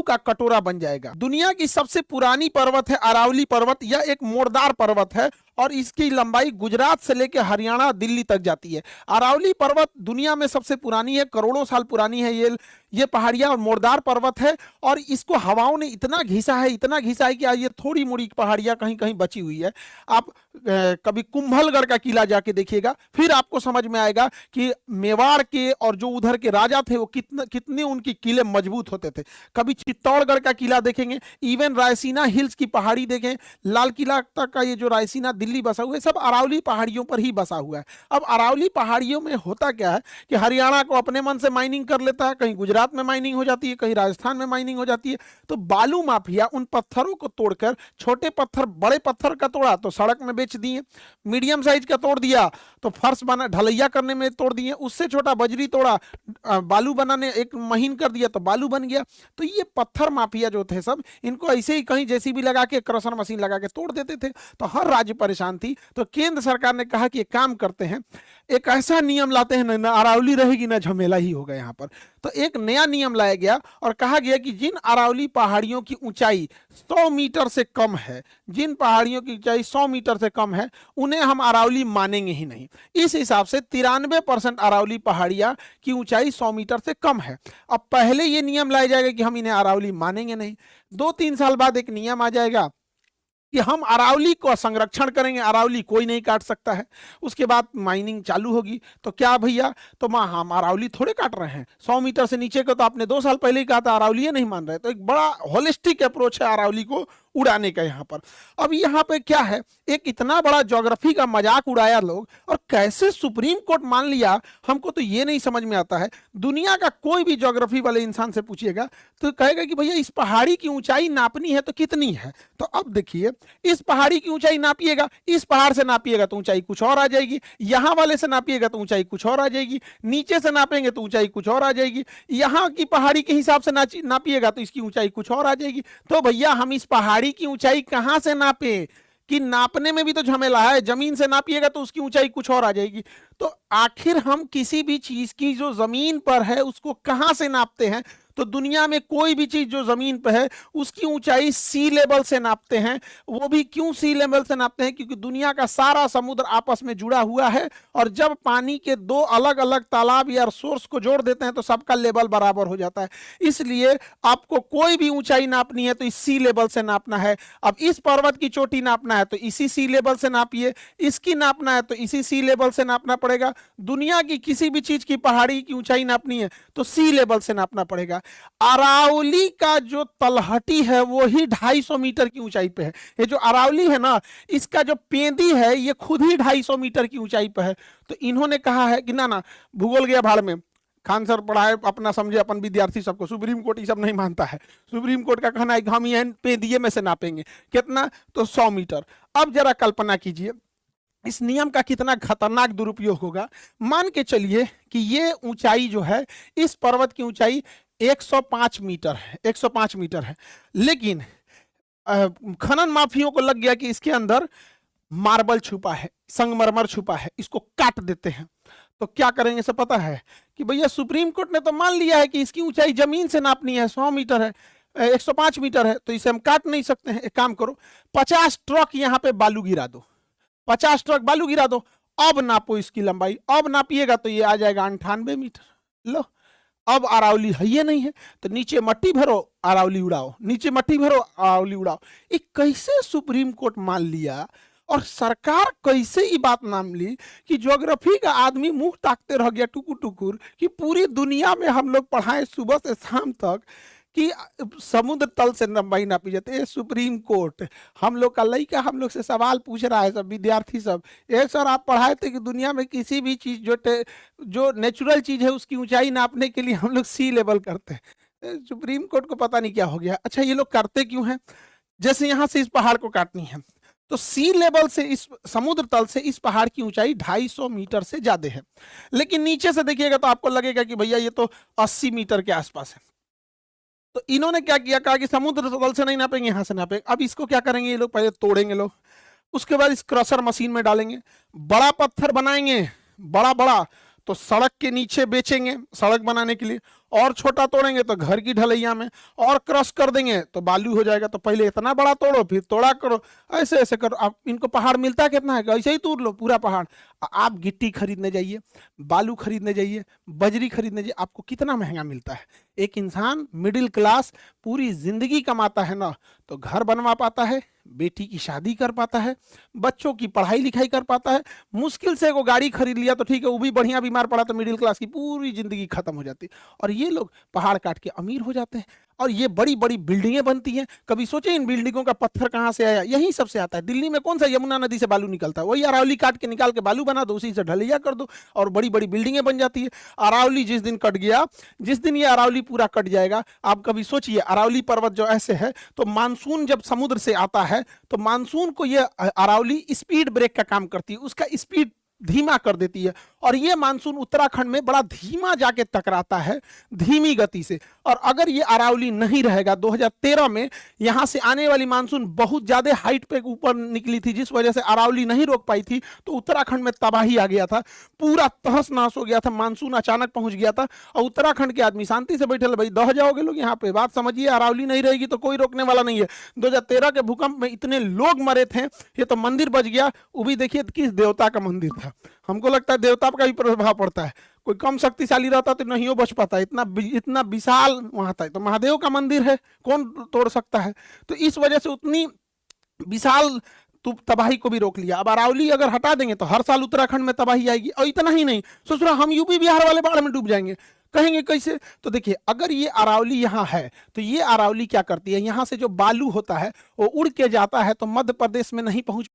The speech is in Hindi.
का कटोरा बन जाएगा। दुनिया की सबसे पुरानी पर्वत है अरावली पर्वत। यह एक मोड़दार पर्वत है और इसकी लंबाई गुजरात से लेकर हरियाणा दिल्ली तक जाती है। अरावली पर्वत दुनिया में सबसे पुरानी है, करोड़ों साल पुरानी है ये पहाड़ियां और मोड़दार पर्वत है। और इसको हवाओं ने इतना घिसा है, इतना घिसा है कि आज ये थोड़ी मोड़ी पहाड़ियां कहीं कहीं बची हुई है। आप कभी कुंभलगढ़ का किला जाके देखिएगा, फिर आपको समझ में आएगा कि मेवाड़ के और जो उधर के राजा थे वो कितने उनके किले मजबूत होते थे। कभी चित्तौड़गढ़ का किला देखेंगे, इवन रायसीना हिल्स की पहाड़ी देखें, लाल किला तक का ये जो रायसीना दिल्ली बसा हुआ है, सब अरावली पहाड़ियों पर ही बसा हुआ है। अब अरावली पहाड़ियों में होता क्या है कि हरियाणा को अपने मन से माइनिंग कर लेता है, कहीं गुजरात में माइनिंग हो जाती है, कहीं राजस्थान में माइनिंग हो जाती है। तो बालू माफिया उन पत्थरों को तोड़कर, छोटे पत्थर बड़े पत्थर का तोड़ा तो सड़क में बेच दिए, मीडियम साइज का तोड़ दिया तो फर्श बना ढलैया करने में तोड़ दिए, उससे छोटा बजरी तोड़ा बालू बनाने एक महीन कर दिया तो बालू बन गया। तो ये पत्थर माफिया जो थे सब, इनको ऐसे ही कहीं जेसीबी लगा के क्रशर मशीन लगा के तोड़ देते थे। तो हर राज्य परेशान थी। तो केंद्र सरकार ने कहा कि एक काम करते हैं, एक ऐसा नियम लाते हैं ना अरावली रहेगी ना झमेला ही होगा यहाँ पर। तो एक नया नियम लाया गया और कहा गया कि जिन अरावली पहाड़ियों की ऊंचाई 100 मीटर से कम है, जिन पहाड़ियों की ऊंचाई 100 मीटर से कम है, उन्हें हम अरावली मानेंगे ही नहीं। इस हिसाब से 93% अरावली पहाड़ियां की ऊंचाई 100 मीटर से कम है। अब पहले ये नियम लाया जाएगा कि हम इन्हें अरावली मानेंगे नहीं, 2-3 साल बाद एक नियम आ जाएगा कि हम अरावली को संरक्षण करेंगे, अरावली कोई नहीं काट सकता है। उसके बाद माइनिंग चालू होगी। तो क्या भैया, तो हम अरावली थोड़े काट रहे हैं, 100 मीटर से नीचे को तो आपने 2 साल पहले ही कहा था, अरावली नहीं मान रहे। तो एक बड़ा होलिस्टिक अप्रोच है अरावली को उड़ाने का यहाँ पर। अब यहाँ पे क्या है, एक इतना बड़ा ज्योग्राफी का मजाक उड़ाया लोग, और कैसे सुप्रीम कोर्ट मान लिया, हमको तो ये नहीं समझ में आता है। दुनिया का कोई भी ज्योग्राफी वाले इंसान से पूछिएगा तो कहेगा कि भैया इस पहाड़ी की ऊंचाई नापनी है तो कितनी है। तो अब देखिए, इस पहाड़ी की ऊंचाई नापिएगा, इस पहाड़ से नापिएगा तो ऊंचाई कुछ और आ जाएगी, यहाँ वाले से नापिएगा तो ऊंचाई कुछ और आ जाएगी, नीचे से नापेंगे तो ऊंचाई कुछ और आ जाएगी, यहाँ की पहाड़ी के हिसाब से नापिएगा तो इसकी ऊंचाई कुछ और आ जाएगी। तो भैया हम इस पहाड़ी की ऊंचाई कहां से नापे, कि नापने में भी तो झमेला है। जमीन से नापिएगा तो उसकी ऊंचाई कुछ और आ जाएगी। तो आखिर हम किसी भी चीज की जो जमीन पर है उसको कहां से नापते हैं? तो दुनिया में कोई भी चीज जो जमीन पर है उसकी ऊंचाई सी लेवल से नापते हैं। वो भी क्यों सी लेवल से नापते हैं? क्योंकि दुनिया का सारा समुद्र आपस में जुड़ा हुआ है, और जब पानी के 2 अलग अलग तालाब या सोर्स को जोड़ देते हैं तो सबका लेवल बराबर हो जाता है। इसलिए आपको कोई भी ऊंचाई नापनी है तो इस सी लेवल से नापना है। अब इस पर्वत की चोटी नापना है तो इसी सी लेवल से नापिए, इसकी नापना है तो इसी सी लेवल से नापना पड़ेगा। दुनिया की किसी भी चीज की पहाड़ी की ऊंचाई नापनी है तो सी लेवल से नापना पड़ेगा। अरावली का जो तलहटी है वो ही 250 मीटर की ऊंचाई पे है। ये जो अरावली है ना, इसका जो पेंदी है ये खुद ही 250 मीटर की ऊंचाई पे है। तो इन्होंने कहा है कि ना भूगोल गया भाड़ में, खान सर पढ़ाए अपना समझे अपन विद्यार्थी सबको, सुप्रीम कोर्ट ये सब नहीं मानता है। सुप्रीम कोर्ट का कहना है कि हम ये पेंदिए में से नापेंगे कितना, तो 100 मीटर। अब जरा कल्पना कीजिए इस नियम का कितना खतरनाक दुरुपयोग होगा। मान के चलिए कि ये ऊंचाई जो है, इस पर्वत की ऊंचाई 105 मीटर है, 105 मीटर है, लेकिन खनन माफियों को लग गया कि इसके अंदर मार्बल छुपा है, संगमरमर छुपा है, इसको काट देते हैं। तो क्या करेंगे सब पता है कि भैया सुप्रीम कोर्ट ने तो मान लिया है कि इसकी ऊंचाई जमीन से नापनी है, 100 मीटर है, 105 मीटर है, तो इसे हम काट नहीं सकते हैं। एक काम करो, 50 ट्रक यहाँ पे बालू गिरा दो, 50 ट्रक बालू गिरा दो। अब नापो इसकी लंबाई, अब नापिएगा तो ये आ जाएगा 98 मीटर। लो, अब अरावली है ये नहीं है, तो नीचे मट्टी भरो अरावली उड़ाओ, नीचे मट्टी भरो अरावली उड़ाओ। ये कैसे सुप्रीम कोर्ट मान लिया और सरकार कैसे ये बात मान ली कि ज्योग्राफी का आदमी मुंह ताकते रह गया टुकुर टुकुर, कि पूरी दुनिया में हम लोग पढ़ाए सुबह से शाम तक कि समुद्र तल से लंबाई नापी जाती है। सुप्रीम कोर्ट हम लोग का लड़का हम लोग से सवाल पूछ रहा है, सब विद्यार्थी सब, एक सर आप पढ़ाए थे कि दुनिया में किसी भी चीज जो नेचुरल चीज है उसकी ऊंचाई नापने के लिए हम लोग सी लेवल करते हैं। सुप्रीम कोर्ट को पता नहीं क्या हो गया। अच्छा, ये लोग करते क्यों हैं? जैसे यहाँ से इस पहाड़ को काटनी है तो सी लेवल से, इस समुद्र तल से इस पहाड़ की ऊंचाई 250 मीटर से ज्यादा है, लेकिन नीचे से देखिएगा तो आपको लगेगा कि भैया ये तो 80 मीटर के आसपास है। तो इन्होंने क्या किया, कहा कि समुद्र तल से नहीं नापेंगे, यहां से नापेंगे। अब इसको क्या करेंगे ये लोग, पहले तोड़ेंगे लोग, उसके बाद इस क्रशर मशीन में डालेंगे, बड़ा पत्थर बनाएंगे, बड़ा बड़ा, तो सड़क के नीचे बेचेंगे सड़क बनाने के लिए, और छोटा तोड़ेंगे तो घर की ढलैया में, और क्रश कर देंगे तो बालू हो जाएगा। तो पहले इतना बड़ा तोड़ो, फिर थोड़ा करो, ऐसे ऐसे करो। आप इनको पहाड़ मिलता कितना है, ऐसे ही तोड़ लो पूरा पहाड़। आप गिट्टी खरीदने जाइए, बालू खरीदने जाइए, बजरी खरीदने जाइए, आपको कितना महंगा मिलता है। एक इंसान मिडिल क्लास पूरी जिंदगी कमाता है ना, तो घर बनवा पाता है, बेटी की शादी कर पाता है, बच्चों की पढ़ाई लिखाई कर पाता है। मुश्किल से वो गाड़ी खरीद लिया तो ठीक है, वो भी बढ़िया, बीमार पड़ा तो मिडिल क्लास की पूरी जिंदगी खत्म हो जाती है। और ये लोग पहाड़ काट के अमीर हो जाते हैं, और ये बड़ी बड़ी बिल्डिंगें बनती हैं। कभी सोचे इन बिल्डिंगों का पत्थर कहाँ से आया? यहीं सबसे आता है। दिल्ली में कौन सा यमुना नदी से बालू निकलता है? वही अरावली काट के निकाल के बालू बना दो, उसी से ढलैया कर दो, और बड़ी बड़ी बिल्डिंगें बन जाती है। अरावली जिस दिन कट गया, जिस दिन ये अरावली पूरा कट जाएगा, आप कभी सोचिए, अरावली पर्वत जो ऐसे है, तो मानसून जब समुद्र से आता है तो मानसून को ये अरावली स्पीड ब्रेक का काम करती है, उसका स्पीड धीमा कर देती है। और ये मानसून उत्तराखंड में बड़ा धीमा जाके टकराता है, धीमी गति से। और अगर ये अरावली नहीं रहेगा, 2013 में यहां से आने वाली मानसून बहुत ज्यादा हाइट पे ऊपर निकली थी, जिस वजह से अरावली नहीं रोक पाई थी, तो उत्तराखंड में तबाही आ गया था, पूरा तहस नहस हो गया था। मानसून अचानक पहुंच गया था, और उत्तराखंड के आदमी शांति से बैठे, भाई दह जाओगे लोग यहाँ पे, बात समझिए, अरावली नहीं रहेगी तो कोई रोकने वाला नहीं है। 2013 के भूकंप में इतने लोग मरे थे, ये तो मंदिर बच गया, वो भी देखिए किस देवता का मंदिर था। हमको लगता है देवता का भी प्रभाव पड़ता है, कोई कम शक्तिशाली रहता तो नहीं हो बच पाता, इतना विशाल वहां था। तो महादेव का मंदिर है, कौन तोड़ सकता है? तो इस वजह से उतनी विशाल तबाही को भी रोक लिया। अब अरावली अगर हटा देंगे तो हर साल उत्तराखंड में तबाही आएगी। और इतना ही नहीं, सोच रहा हम यूपी बिहार वाले बाढ़ में डूब जाएंगे, कहेंगे कैसे? तो देखिए, अगर ये अरावली यहाँ है तो ये अरावली क्या करती है, यहाँ से जो बालू होता है वो उड़ के जाता है, तो मध्य प्रदेश में नहीं पहुंच